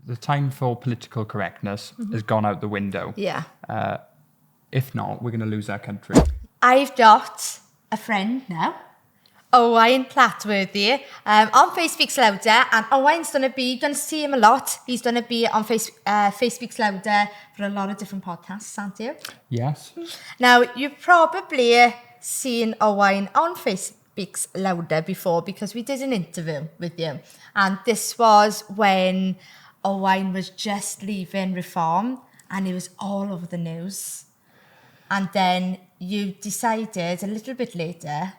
the time for political correctness has gone out the window. Yeah. If not, we're going to lose our country. I've got a friend now, Owain Clatworthy, on Face Speaks Louder, and Owain's going to see him a lot. He's going to be on Face Speaks Louder for a lot of different podcasts, aren't you? Yes. Now, you've probably seen Owain on Face Speaks Louder before because we did an interview with you. And this was when Owain was just leaving Reform and he was all over the news. And then you decided a little bit later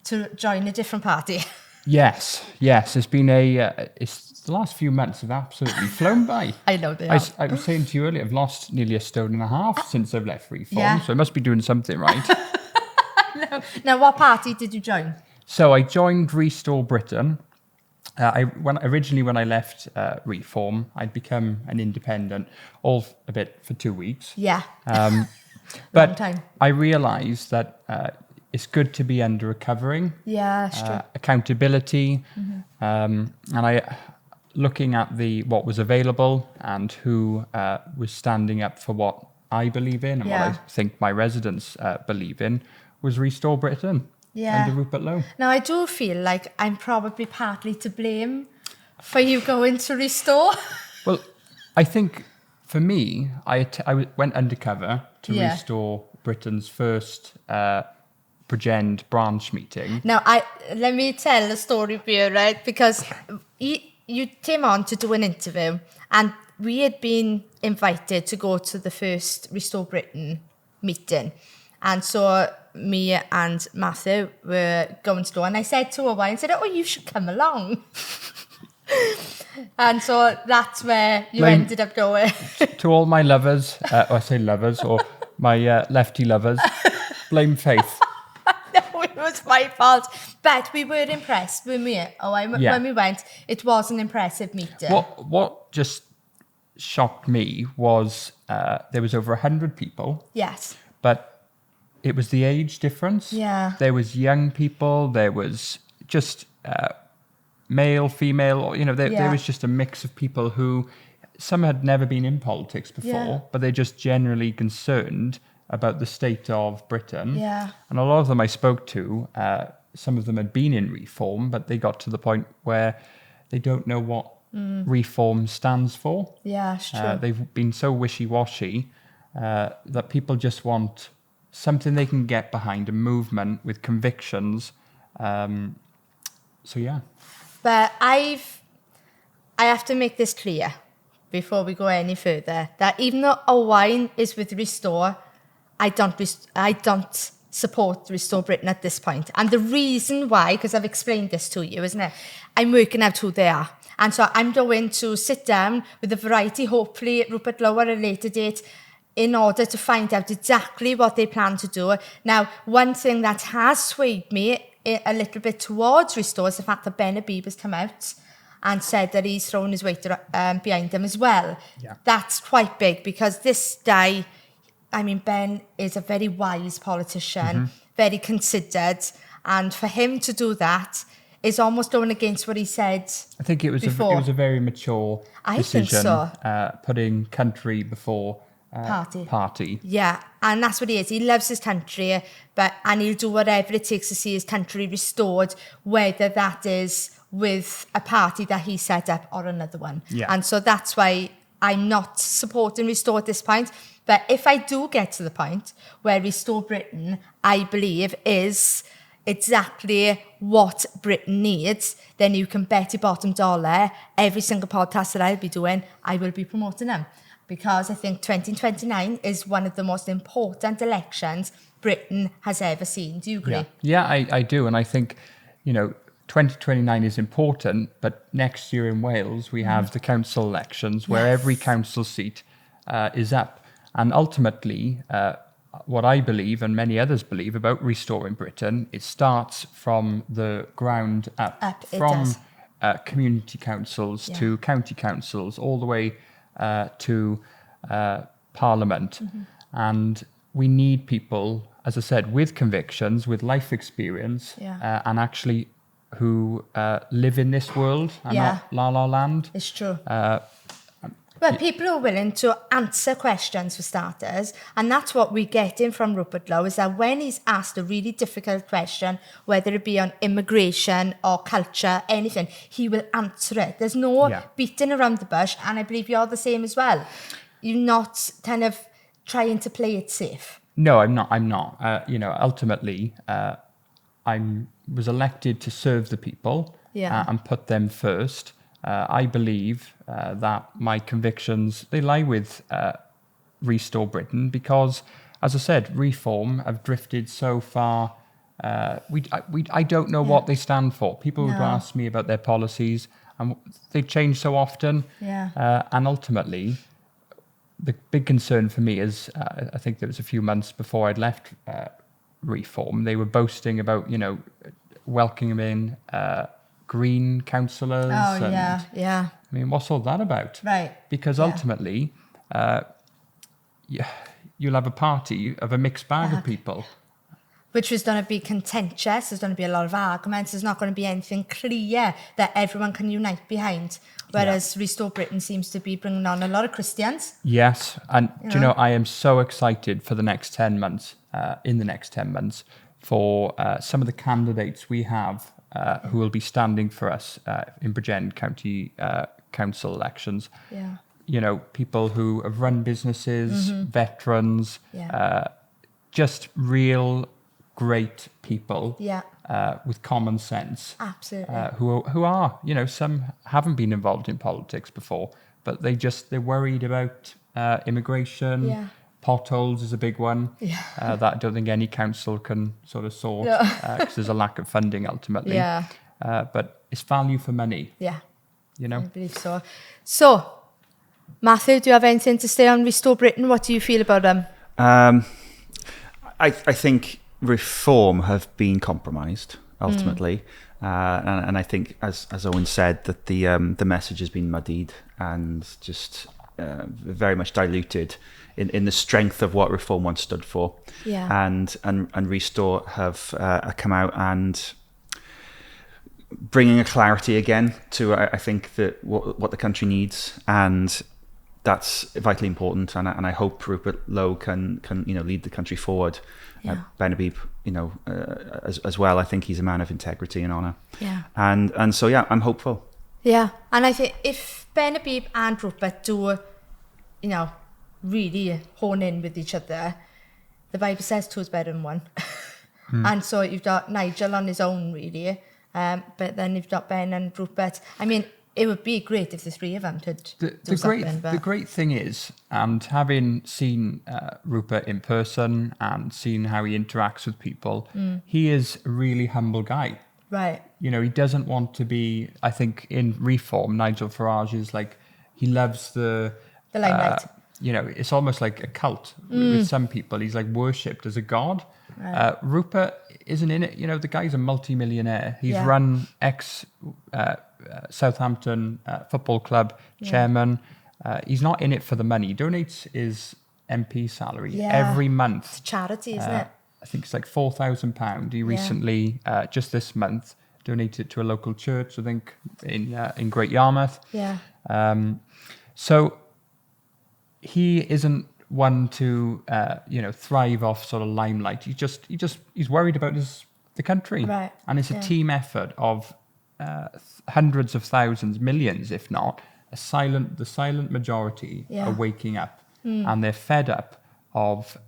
to join a different party. Yes. It's been it's the last few months have absolutely flown by. I know they have. I was saying to you earlier, I've lost nearly 1.5 stone since I've left Reform, Yeah. so I must be doing something right. No. Now, what party did you join? So I joined Restore Britain. When I left Reform, I'd become an independent, all a bit for 2 weeks. Yeah. But time. I realised that it's good to be under a covering. Yeah, that's true. Accountability, and looking at what was available and who was standing up for what I believe in and what I think my residents believe in was Restore Britain under Rupert Lowe. Now, I do feel like I'm probably partly to blame for you going to Restore. Well, I think for me, I went undercover to Restore Britain's first Bridgend branch meeting. Now, let me tell the story for you, right? Because you came on to do an interview and we had been invited to go to the first Restore Britain meeting. And so me and Matthew were going to go. And I said to Owain, I said, oh, you should come along. And so that's where you ended up going. To all my lovers, I say lovers, or my lefty lovers, blame Faith. No, it was my fault. But we were impressed, weren't we? When we went, it was an impressive meeting. What just shocked me was there was over 100 people. Yes. But it was the age difference. Yeah. There was young people. There was just male, female. There was just a mix of people who some had never been in politics before, but they're just generally concerned about the state of Britain. Yeah. And a lot of them I spoke to, some of them had been in Reform, but they got to the point where they don't know what Reform stands for. Yeah, it's true. They've been so wishy-washy that people just want something they can get behind, a movement with convictions. So yeah. But I have to make this clear before we go any further, that even though Owain is with Restore, I don't support Restore Britain at this point. And the reason why, because I've explained this to you, isn't it? I'm working out who they are. And so I'm going to sit down with a variety, hopefully Rupert Lowe at a later date, in order to find out exactly what they plan to do. Now, one thing that has swayed me a little bit towards Restore is the fact that Ben Habib has come out and said that he's thrown his weight behind him as well. Yeah. That's quite big because this guy, Ben is a very wise politician, very considered, and for him to do that is almost going against what he said. I think it was a very mature decision. I think so. Putting country before party. Yeah, and that's what he is. He loves his country, and he'll do whatever it takes to see his country restored, whether that is with a party that he set up or another one. Yeah. And so that's why I'm not supporting Restore at this point. But if I do get to the point where Restore Britain, I believe, is exactly what Britain needs, then you can bet your bottom dollar every single podcast that I'll be doing, I will be promoting them. Because I think 2029 is one of the most important elections Britain has ever seen. Do you agree? Yeah, I do. And I think, 2029 is important, but next year in Wales, we have the council elections where every council seat is up. And ultimately, what I believe and many others believe about restoring Britain, it starts from the ground up from community councils to county councils, all the way to Parliament. And we need people, as I said, with convictions, with life experience, and actually who live in this world and not La La Land. It's true. Well, people who are willing to answer questions for starters, and that's what we're getting from Rupert Lowe, is that when he's asked a really difficult question, whether it be on immigration or culture, anything, he will answer it. There's no beating around the bush, and I believe you're the same as well. You're not kind of trying to play it safe. No, I'm not. Ultimately, I was elected to serve the people and put them first. I believe that my convictions, they lie with Restore Britain because, as I said, Reform have drifted so far. I don't know what they stand for. People would ask me about their policies, and they change so often. And ultimately, the big concern for me is, I think there was a few months before I'd left Reform, they were boasting about, welcoming in Green councillors. I mean, what's all that about? Right. Because ultimately, you'll have a party of a mixed bag of people. Which was going to be contentious. There's going to be a lot of arguments. There's not going to be anything clear that everyone can unite behind. Whereas Restore Britain seems to be bringing on a lot of Christians. Yes. And I am so excited for the next 10 months, for some of the candidates we have who will be standing for us in Bridgend County Council elections. People who have run businesses, veterans, just real great people with common sense. Absolutely. Who are, some haven't been involved in politics before, but they're worried about immigration. Potholes is a big one that I don't think any council can sort of sort because there's a lack of funding ultimately. But it's value for money. I believe so. So, Matthew, do you have anything to say on Restore Britain? What do you feel about them? I think Reform have been compromised ultimately, and I think, as Owain said, that the message has been muddied and just very much diluted in the strength of what Reform once stood for. And Restore have come out and bringing a clarity again to I think that what the country needs, and that's vitally important. And I hope Rupert Lowe can lead the country forward. Ben Habib, as well. I think he's a man of integrity and honour. And so I'm hopeful. And I think if Ben Habib and Rupert do, really hone in with each other, the Bible says two is better than one. And so you've got Nigel on his own, really, but then you've got Ben and Rupert. I mean, it would be great if the three of them could do something. The great thing is, and having seen Rupert in person and seen how he interacts with people, he is a really humble guy. Right. He doesn't want to be, I think in Reform, Nigel Farage is like, he loves the limelight. It's almost like a cult with some people. He's like worshipped as a god. Right. Rupert isn't in it. The guy's a multi-millionaire. He's run Southampton Football Club chairman. He's not in it for the money. He donates his MP salary every month. It's charity, isn't it? I think it's like £4,000. He recently, just this month, donated to a local church, I think, in Great Yarmouth. So he isn't one to thrive off sort of limelight. He's worried about the country, right. And it's a team effort of hundreds of thousands, millions, if not. The silent majority are waking up, and they're fed up of.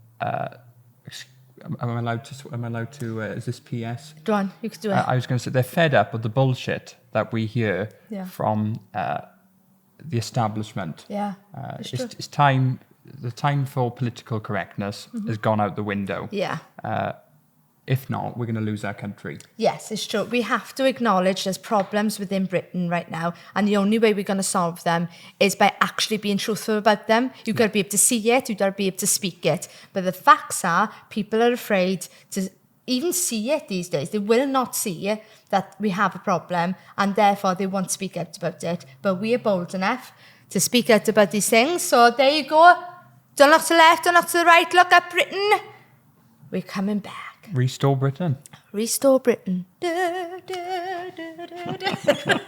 Am I allowed to? Is this PS? Go on, you could do it. I was going to say they're fed up of the bullshit that we hear from the establishment. It's time. The time for political correctness has gone out the window. If not, we're going to lose our country. Yes, it's true. We have to acknowledge there's problems within Britain right now, and the only way we're going to solve them is by actually being truthful about them. You've got to be able to see it, you've got to be able to speak it. But the facts are, people are afraid to even see it these days. They will not see that we have a problem, and therefore they won't speak out about it. But we are bold enough to speak out about these things. So there you go. Don't look to the left, don't look to the right, look at Britain. We're coming back. Restore Britain. Restore Britain. Da, da, da, da, da.